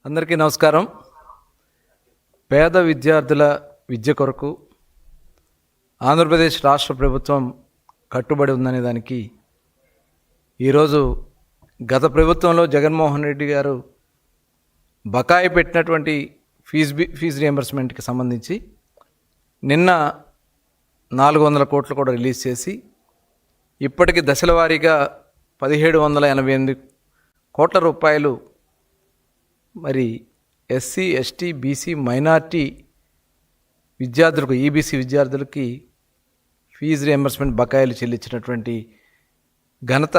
అందరికీ నమస్కారం. పేద విద్యార్థుల విద్య కొరకు ఆంధ్రప్రదేశ్ రాష్ట్ర ప్రభుత్వం కట్టుబడి ఉందనే దానికి ఈరోజు గత ప్రభుత్వంలో జగన్మోహన్ రెడ్డి గారు బకాయి పెట్టినటువంటి ఫీజు రియంబర్స్మెంట్కి సంబంధించి నిన్న 400 కోట్లు కూడా రిలీజ్ చేసి ఇప్పటికి దశల వారీగా 1788 కోట్ల రూపాయలు మరి ఎస్సీ, ఎస్టీ, బీసీ, మైనార్టీ విద్యార్థులకు, ఈబీసీ విద్యార్థులకి ఫీజు రియంబర్స్మెంట్ బకాయిలు చెల్లించినటువంటి ఘనత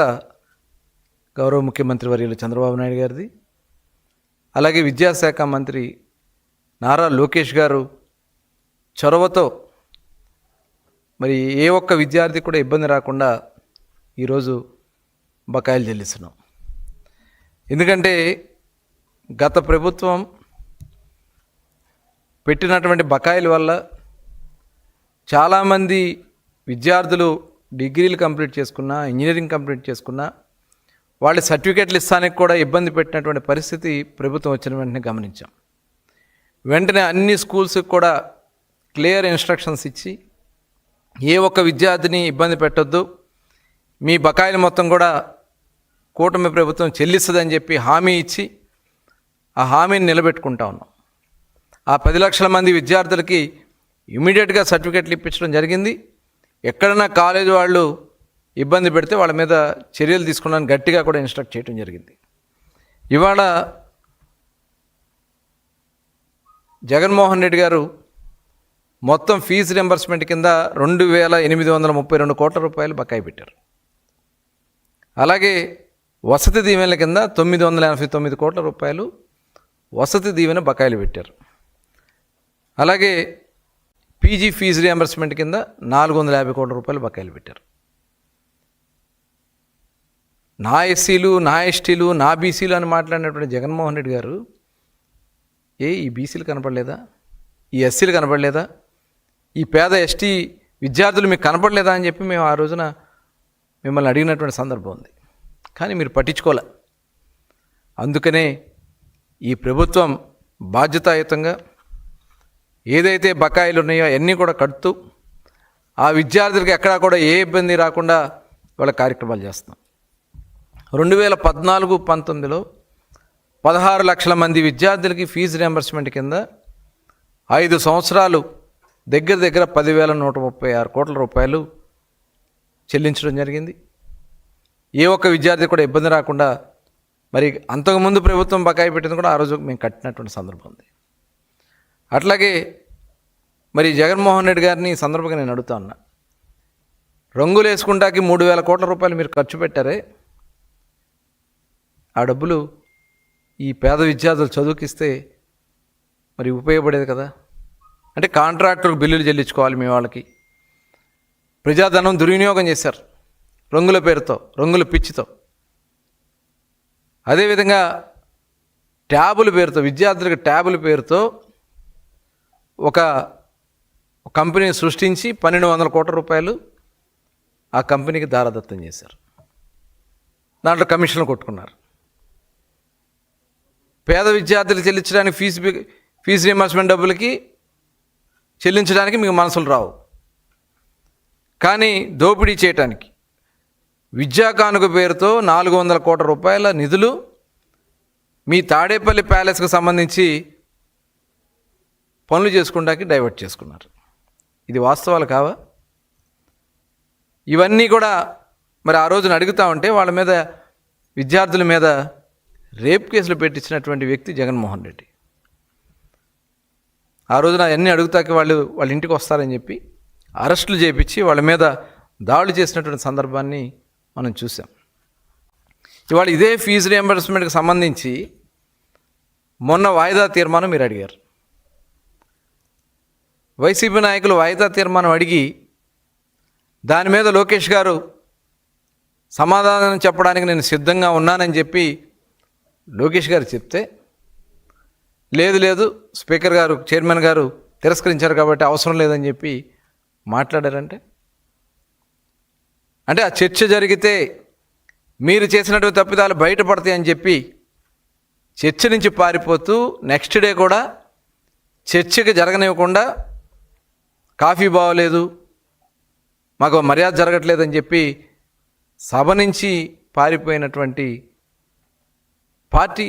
గౌరవ ముఖ్యమంత్రి వర్యులు చంద్రబాబు నాయుడు గారిది. అలాగే విద్యాశాఖ మంత్రి నారా లోకేష్ గారు చొరవతో మరి ఏ ఒక్క విద్యార్థి కూడా ఇబ్బంది రాకుండా ఈరోజు బకాయిలు చెల్లిస్తున్నాం. ఎందుకంటే గత ప్రభుత్వం పెట్టినటువంటి బకాయిల వల్ల చాలామంది విద్యార్థులు డిగ్రీలు కంప్లీట్ చేసుకున్నా, ఇంజనీరింగ్ కంప్లీట్ చేసుకున్నా వాళ్ళ సర్టిఫికేట్లు ఇస్తానికి కూడా ఇబ్బంది పెట్టినటువంటి పరిస్థితి ప్రభుత్వం వచ్చిన వెంటనే గమనించాం. వెంటనే అన్ని స్కూల్స్కి కూడా క్లియర్ ఇన్స్ట్రక్షన్స్ ఇచ్చి ఏ ఒక్క విద్యార్థిని ఇబ్బంది పెట్టొద్దు, మీ బకాయిలు మొత్తం కూడా కూటమి ప్రభుత్వం చెల్లిస్తుందని చెప్పి హామీ ఇచ్చి ఆ హామీని నిలబెట్టుకుంటా ఉన్నాం. ఆ 10 లక్షల మంది విద్యార్థులకి ఇమీడియట్గా సర్టిఫికెట్లు ఇప్పించడం జరిగింది. ఎక్కడైనా కాలేజీ వాళ్ళు ఇబ్బంది పెడితే వాళ్ళ మీద చర్యలు తీసుకున్నాను గట్టిగా కూడా ఇన్స్ట్రక్ట్ చేయడం జరిగింది. ఇవాళ జగన్మోహన్ రెడ్డి గారు మొత్తం ఫీజు రియంబర్స్మెంట్ కింద 2832 కోట్ల రూపాయలు బకాయి పెట్టారు. అలాగే వసతి దీవెనల కింద 989 కోట్ల రూపాయలు వసతి దీవెన బకాయిలు పెట్టారు. అలాగే పీజీ ఫీజు రియంబర్స్మెంట్ కింద 450 కోట్ల రూపాయలు బకాయిలు పెట్టారు. నా ఎస్సీలు, నా ఎస్టీలు, నా బీసీలు అని మాట్లాడినటువంటి జగన్మోహన్ రెడ్డి గారు ఈ బీసీలు కనపడలేదా, ఈ ఎస్సీలు కనపడలేదా, ఈ పేద ఎస్టీ విద్యార్థులు మీకు కనపడలేదా అని చెప్పి మేము ఆ రోజున మిమ్మల్ని అడిగినటువంటి సందర్భం ఉంది. కానీ మీరు పట్టించుకోలే. అందుకనే ఈ ప్రభుత్వం బాధ్యతాయుతంగా ఏదైతే బకాయిలు ఉన్నాయో అవన్నీ కూడా కడుతూ ఆ విద్యార్థులకు ఎక్కడా కూడా ఏ ఇబ్బంది రాకుండా వాళ్ళ కార్యక్రమాలు చేస్తున్నాం. 2014-19లో 16 లక్షల మంది విద్యార్థులకి ఫీజు రియంబర్స్మెంట్ కింద 5 సంవత్సరాలు దగ్గర 10,136 కోట్ల రూపాయలు చెల్లించడం జరిగింది. ఏ ఒక్క విద్యార్థి కూడా ఇబ్బంది రాకుండా మరి అంతకుముందు ప్రభుత్వం బకాయి పెట్టింది కూడా ఆ రోజు మేము కట్టినటువంటి సందర్భం ఉంది. అట్లాగే మరి జగన్మోహన్ రెడ్డి గారిని ఈ సందర్భంగా నేను అడుగుతా ఉన్నా, రంగులు వేసుకుంటాకి 3,000 కోట్ల రూపాయలు మీరు ఖర్చు పెట్టారే, ఆ డబ్బులు ఈ పేద విద్యార్థులు చదువుకిస్తే మరి ఉపయోగపడేది కదా. అంటే కాంట్రాక్టర్లకు బిల్లులు చెల్లించుకోవాలి మీ వాళ్ళకి. ప్రజాధనం దుర్వినియోగం చేశారు రంగుల పేరుతో, రంగుల పిచ్చితో. అదేవిధంగా ట్యాబుల పేరుతో, విద్యార్థులకు ట్యాబుల పేరుతో ఒక కంపెనీని సృష్టించి 1,200 కోట్ల రూపాయలు ఆ కంపెనీకి దారదత్తం చేశారు. దాంట్లో కమిషన్లు కొట్టుకున్నారు. పేద విద్యార్థులు చెల్లించడానికి ఫీజు రియంబర్స్మెంట్ డబ్బులకి చెల్లించడానికి మీకు మనసులు రావు, కానీ దోపిడీ చేయటానికి విద్యా కానుక పేరుతో 400 కోట్ల రూపాయల నిధులు మీ తాడేపల్లి ప్యాలెస్కి సంబంధించి పనులు చేసుకోవడానికి డైవర్ట్ చేసుకున్నారు. ఇది వాస్తవాలు కావా? ఇవన్నీ కూడా మరి ఆ రోజున అడుగుతూ ఉంటే వాళ్ళ మీద, విద్యార్థుల మీద రేప్ కేసులు పెట్టించినటువంటి వ్యక్తి జగన్మోహన్ రెడ్డి. ఆ రోజున అవన్నీ అడుగుతాకి వాళ్ళ ఇంటికి వస్తారని చెప్పి అరెస్టులు చేయించి వాళ్ళ మీద దాడులు చేసినటువంటి సందర్భాన్ని మనం చూసాం. ఇవాళ ఇదే ఫీజు రియంబర్స్మెంట్కి సంబంధించి మొన్న వాయిదా తీర్మానం మీరు అడిగారు. వైసీపీ నాయకులు వాయిదా తీర్మానం అడిగి దాని మీద లోకేష్ గారు సమాధానం చెప్పడానికి నేను సిద్ధంగా ఉన్నానని చెప్పి లోకేష్ గారు చెప్తే, లేదు స్పీకర్ గారు, చైర్మన్ గారు తిరస్కరించారు కాబట్టి అవసరం లేదని చెప్పి మాట్లాడారంటే, అంటే ఆ చర్చ జరిగితే మీరు చేసినటువంటి తప్పిదాలు బయటపడతాయి అని చెప్పి చర్చ నుంచి పారిపోతూ నెక్స్ట్ డే కూడా చర్చకి జరగనివ్వకుండా కాఫీ బాగోలేదు, మాకు మర్యాద జరగట్లేదని చెప్పి సభ నుంచి పారిపోయినటువంటి పార్టీ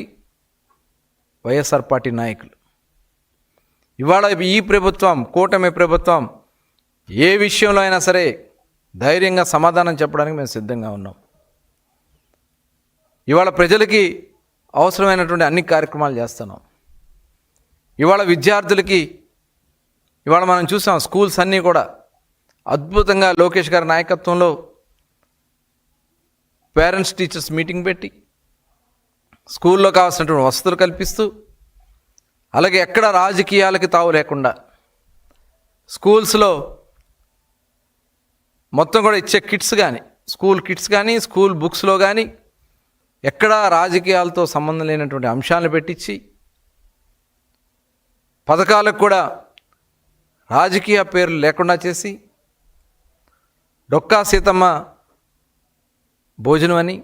వైఎస్ఆర్ పార్టీ నాయకులు. ఇవాళ ఈ ప్రభుత్వం, కూటమి ప్రభుత్వం ఏ విషయంలో అయినా సరే ధైర్యంగా సమాధానం చెప్పడానికి మేము సిద్ధంగా ఉన్నాం. ఇవాళ ప్రజలకి అవసరమైనటువంటి అన్ని కార్యక్రమాలు చేస్తున్నాం. ఇవాళ విద్యార్థులకి ఇవాళ మనం చూసాం, స్కూల్స్ అన్నీ కూడా అద్భుతంగా లోకేష్ గారి నాయకత్వంలో పేరెంట్స్ టీచర్స్ మీటింగ్ పెట్టి స్కూల్లో కావాల్సినటువంటి వసతులు కల్పిస్తూ, అలాగే ఎక్కడ రాజకీయాలకి తావు లేకుండా స్కూల్స్లో మొత్తం కూడా ఇచ్చే కిట్స్ కానీ, స్కూల్ కిట్స్ కానీ, స్కూల్ బుక్స్లో కానీ ఎక్కడా రాజకీయాలతో సంబంధం లేనటువంటి అంశాలను పెట్టించి, పథకాలకు కూడా రాజకీయ పేర్లు లేకుండా చేసి, డొక్కా సీతమ్మ భోజనం అని,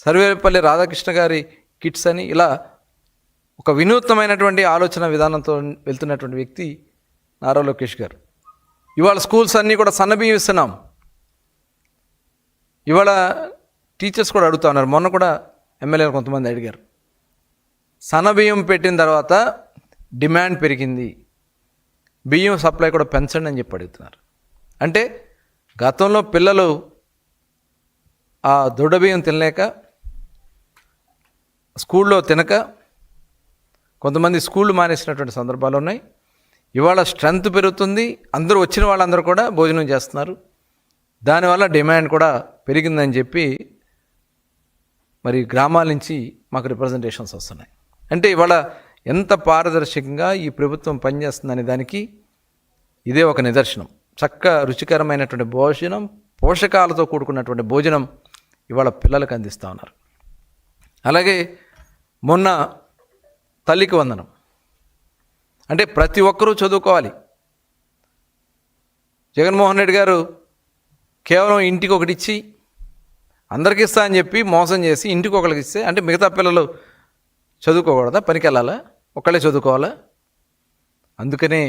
సర్వేపల్లి రాధాకృష్ణ గారి కిట్స్ అని, ఇలా ఒక వినూత్నమైనటువంటి ఆలోచన విధానంతో వెళ్తున్నటువంటి వ్యక్తి నారా లోకేష్ గారు. ఇవాళ స్కూల్స్ అన్నీ కూడా సన్నబియ్యం ఇస్తున్నాం. ఇవాళ టీచర్స్ కూడా అడుగుతా ఉన్నారు, మొన్న కూడా ఎమ్మెల్యేలు కొంతమంది అడిగారు, సన్నబియ్యం పెట్టిన తర్వాత డిమాండ్ పెరిగింది, బియ్యం సప్లై కూడా పెంచండి అని చెప్పి అడుగుతున్నారు. అంటే గతంలో పిల్లలు ఆ దొడ్డ బియ్యం తినలేక, స్కూల్లో తినక కొంతమంది స్కూళ్ళు మానేసినటువంటి సందర్భాలు ఉన్నాయి. ఇవాళ స్ట్రెంత్ పెరుగుతుంది, అందరూ వచ్చిన వాళ్ళందరూ కూడా భోజనం చేస్తున్నారు, దానివల్ల డిమాండ్ కూడా పెరిగిందని చెప్పి మరి గ్రామాల నుంచి మాకు రిప్రజెంటేషన్స్ వస్తున్నాయి. అంటే ఇవాళ ఎంత పారదర్శకంగా ఈ ప్రభుత్వం పనిచేస్తుందనే దానికి ఇదే ఒక నిదర్శనం. రుచికరమైనటువంటి భోజనం, పోషకాలతో కూడుకున్నటువంటి భోజనం ఇవాళ పిల్లలకు అందిస్తూ ఉన్నారు. అలాగే మొన్న తల్లికి వందనం అంటే ప్రతి ఒక్కరూ చదువుకోవాలి. జగన్మోహన్ రెడ్డి గారు కేవలం ఇంటికి ఒకటి ఇచ్చి అందరికి ఇస్తా అని చెప్పి మోసం చేసి ఇంటికి ఒకరికి ఇస్తే, అంటే మిగతా పిల్లలు చదువుకోకూడదా, పనికి వెళ్ళాలా, ఒకళ్ళే చదువుకోవాలా? అందుకనే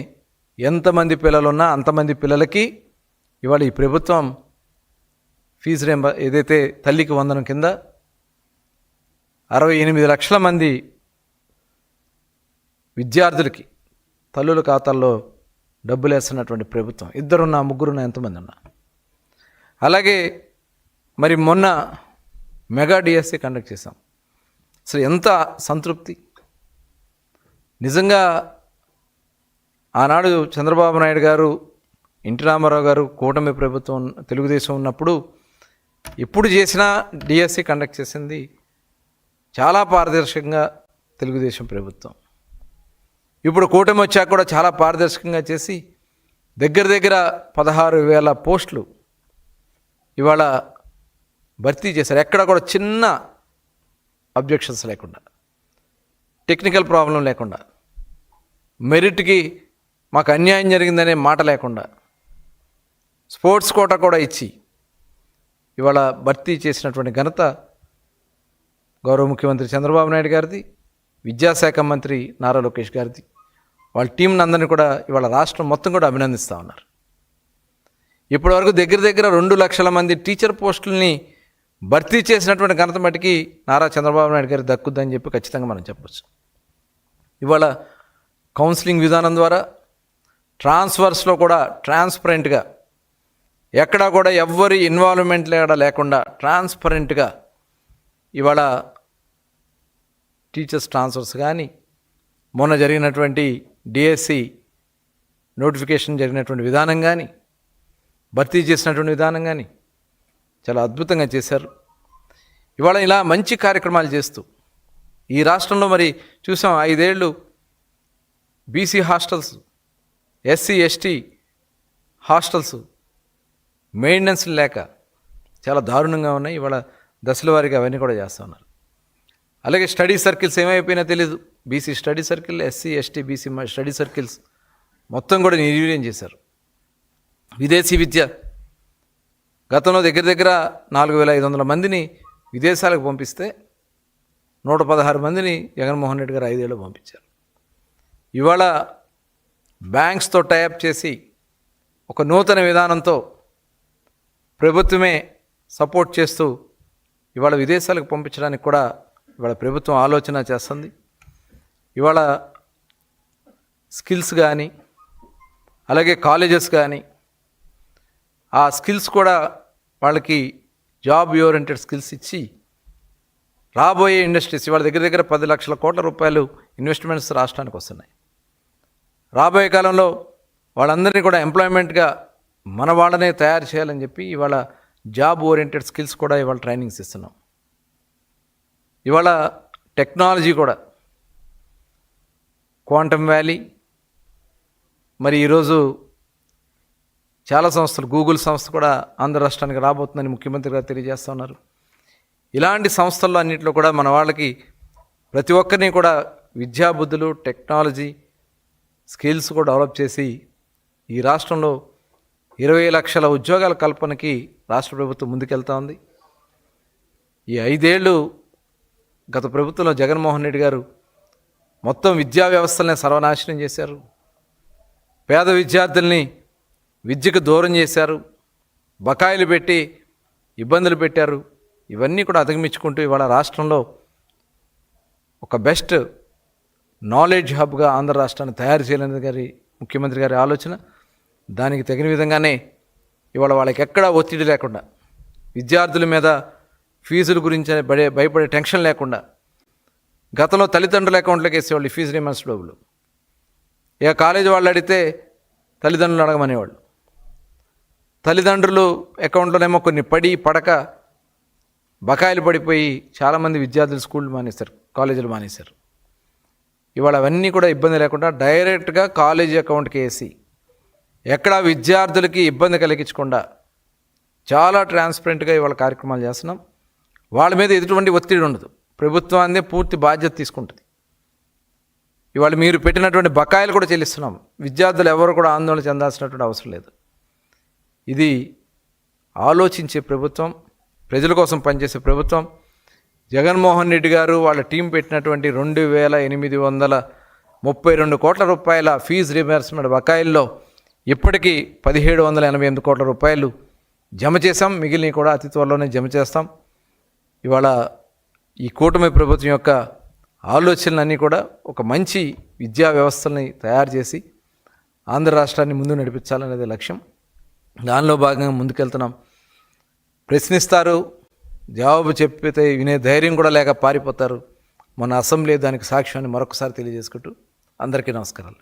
ఎంతమంది పిల్లలు ఉన్నా అంతమంది పిల్లలకి ఇవాళ ఈ ప్రభుత్వం ఫీజు ఏదైతే తల్లికి వందనం కింద 68 లక్షల మంది విద్యార్థులకి తల్లుల ఖాతాల్లో డబ్బులు వేస్తున్నటువంటి ప్రభుత్వం. ఇద్దరున్నా, ముగ్గురున్నా, ఎంతమంది ఉన్నా. అలాగే మరి మొన్న మెగా డిఎస్సి కండక్ట్ చేశాం. అసలు ఎంత సంతృప్తి! నిజంగా ఆనాడు చంద్రబాబు నాయుడు గారు, ఎన్టీ రామారావు గారు, కూటమి ప్రభుత్వం, తెలుగుదేశం ఉన్నప్పుడు ఎప్పుడు చేసినా డిఎస్సి కండక్ట్ చేసింది చాలా పారదర్శకంగా తెలుగుదేశం ప్రభుత్వం. ఇప్పుడు కూటమి వచ్చాక కూడా చాలా పారదర్శకంగా చేసి దగ్గర 16,000 పోస్టులు ఇవాళ భర్తీ చేశారు. ఎక్కడ కూడా చిన్న అబ్జెక్షన్స్ లేకుండా, టెక్నికల్ ప్రాబ్లం లేకుండా, మెరిట్కి మాకు అన్యాయం జరిగిందనే మాట లేకుండా, స్పోర్ట్స్ కోటా కూడా ఇచ్చి ఇవాళ భర్తీ చేసినటువంటి ఘనత గౌరవ ముఖ్యమంత్రి చంద్రబాబు నాయుడు గారిది, విద్యాశాఖ మంత్రి నారా లోకేష్ గారిది. వాళ్ళ టీంని అందరినీ కూడా ఇవాళ రాష్ట్రం మొత్తం కూడా అభినందిస్తూ ఉన్నారు. ఇప్పటివరకు దగ్గర 2 లక్షల మంది టీచర్ పోస్టుల్ని భర్తీ చేసినటువంటి ఘనత మటుకి నారా చంద్రబాబు నాయుడు గారికి దక్కుద్దని చెప్పి ఖచ్చితంగా మనం చెప్పచ్చు. ఇవాళ కౌన్సిలింగ్ విధానం ద్వారా ట్రాన్స్ఫర్స్లో కూడా ట్రాన్స్పరెంట్గా, ఎక్కడా కూడా ఎవ్వరి ఇన్వాల్వ్మెంట్ లేకుండా ట్రాన్స్పరెంట్గా ఇవాళ టీచర్స్ ట్రాన్స్ఫర్స్ కానీ, మొన్న జరిగినటువంటి డిఎస్సి నోటిఫికేషన్ జరిగినటువంటి విధానం కానీ, భర్తీ చేసినటువంటి విధానం కానీ చాలా అద్భుతంగా చేశారు. ఇవాళ ఇలా మంచి కార్యక్రమాలు చేస్తూ ఈ రాష్ట్రంలో మరి చూసాం, 5 ఏళ్ళు BC hostels, SC ST hostels maintenance లేక చాలా దారుణంగా ఉన్నాయి. ఇవాళ దశల వారీగా అవన్నీ కూడా చేస్తూ ఉన్నారు. అలాగే స్టడీ సర్కిల్స్ ఏమైపోయినా తెలీదు, BC study circle, SC ST BC study circles మొత్తం కూడా నిర్వీర్యం చేశారు. విదేశీ విద్య గతంలో దగ్గర 4,500 మందిని విదేశాలకు పంపిస్తే 116 మందిని జగన్మోహన్ రెడ్డి గారు 5 ఏళ్ళు పంపించారు. ఇవాళ బ్యాంక్స్తో టైఅప్ చేసి ఒక నూతన విధానంతో ప్రభుత్వమే సపోర్ట్ చేస్తూ ఇవాళ విదేశాలకు పంపించడానికి కూడా ఇవాళ ప్రభుత్వం ఆలోచన చేస్తుంది. ఇవాళ స్కిల్స్ కానీ అలాగే కాలేజెస్ కానీ ఆ స్కిల్స్ కూడా వాళ్ళకి జాబ్ ఓరియంటెడ్ స్కిల్స్ ఇచ్చి రాబోయే ఇండస్ట్రీస్ ఇవాళ దగ్గర దగ్గర 10 లక్షల కోట్ల రూపాయలు ఇన్వెస్ట్మెంట్స్ రాష్ట్రానికి వస్తున్నాయి. రాబోయే కాలంలో వాళ్ళందరినీ కూడా ఎంప్లాయ్మెంట్గా మన వాళ్ళనే తయారు చేయాలని చెప్పి ఇవాళ జాబ్ ఓరియంటెడ్ స్కిల్స్ కూడా ఇవాళ ట్రైనింగ్స్ ఇస్తున్నాం. ఇవాళ టెక్నాలజీ కూడా క్వాంటమ్ వ్యాలీ, మరి ఈరోజు చాలా సంస్థలు, గూగుల్ సంస్థ కూడా ఆంధ్ర రాష్ట్రానికి రాబోతుందని ముఖ్యమంత్రి గారు తెలియజేస్తూ ఉన్నారు. ఇలాంటి సంస్థల్లో అన్నింటిలో కూడా మన వాళ్ళకి ప్రతి ఒక్కరిని కూడా విద్యాబుద్ధులు, టెక్నాలజీ స్కిల్స్ కూడా డెవలప్ చేసి ఈ రాష్ట్రంలో 20 లక్షల ఉద్యోగాల కల్పనకి రాష్ట్ర ప్రభుత్వం ముందుకెళ్తా ఉంది. ఈ 5 ఏళ్ళు గత ప్రభుత్వంలో జగన్మోహన్ రెడ్డి గారు మొత్తం విద్యా వ్యవస్థలనే సర్వనాశనం చేశారు. పేద విద్యార్థుల్ని విద్యకు దూరం చేశారు, బకాయిలు పెట్టి ఇబ్బందులు పెట్టారు. ఇవన్నీ కూడా అధిగమించుకుంటూ ఇవాళ రాష్ట్రంలో ఒక బెస్ట్ నాలెడ్జ్ హబ్గా ఆంధ్ర రాష్ట్రాన్ని తయారు చేయాలనేది ముఖ్యమంత్రి గారి ఆలోచన. దానికి తగిన విధంగానే ఇవాళ వాళ్ళకి ఎక్కడా ఒత్తిడి లేకుండా, విద్యార్థుల మీద ఫీజుల గురించి భయపడే టెన్షన్ లేకుండా, గతంలో తల్లిదండ్రుల అకౌంట్లోకి వేసేవాళ్ళు ఫీజు రీయింబర్స్ డబ్బులు. ఇక కాలేజీ వాళ్ళు అడిగితే తల్లిదండ్రులు అడగమనేవాళ్ళు. తల్లిదండ్రులు అకౌంట్లోనేమో కొన్ని పడక బకాయిలు పడిపోయి చాలామంది విద్యార్థులు స్కూళ్ళు మానేశారు, కాలేజీలు మానేశారు. ఇవాళ అవన్నీ కూడా ఇబ్బంది లేకుండా డైరెక్ట్గా కాలేజీ అకౌంట్కి వేసి ఎక్కడా విద్యార్థులకి ఇబ్బంది కలిగించకుండా చాలా ట్రాన్స్పరెంట్గా ఇవాళ కార్యక్రమాలు చేస్తున్నాం. వాళ్ళ మీద ఎటువంటి ఒత్తిడి ఉండదు, ప్రభుత్వాన్ని పూర్తి బాధ్యత తీసుకుంటుంది. ఇవాళ మీరు పెట్టినటువంటి బకాయిలు కూడా చెల్లిస్తున్నాం. విద్యార్థులు ఎవరు కూడా ఆందోళన చెందాల్సినటువంటి అవసరం లేదు. ఇది ఆలోచించే ప్రభుత్వం, ప్రజల కోసం పనిచేసే ప్రభుత్వం. జగన్మోహన్ రెడ్డి గారు వాళ్ళ టీం పెట్టినటువంటి 2,832 కోట్ల రూపాయల ఫీజు రీయింబర్స్మెంట్ బకాయిల్లో ఇప్పటికీ 1,788 కోట్ల రూపాయలు జమ చేశాం. మిగిలినవి కూడా అతి త్వరలోనే జమ చేస్తాం. ఇవాళ ఈ కూటమి ప్రభుత్వం యొక్క ఆలోచనలన్నీ కూడా ఒక మంచి విద్యా వ్యవస్థల్ని తయారు చేసి ఆంధ్ర రాష్ట్రాన్ని ముందు నడిపించాలనేది లక్ష్యం. దానిలో భాగంగా ముందుకెళ్తున్నాం. ప్రశ్నిస్తారు, జవాబు చెప్పితే వినే ధైర్యం కూడా లేక పారిపోతారు. మన అసెంబ్లీ దానికి సాక్ష్యాన్ని మరొకసారి తెలియజేసుకుంటూ అందరికీ నమస్కారాలు.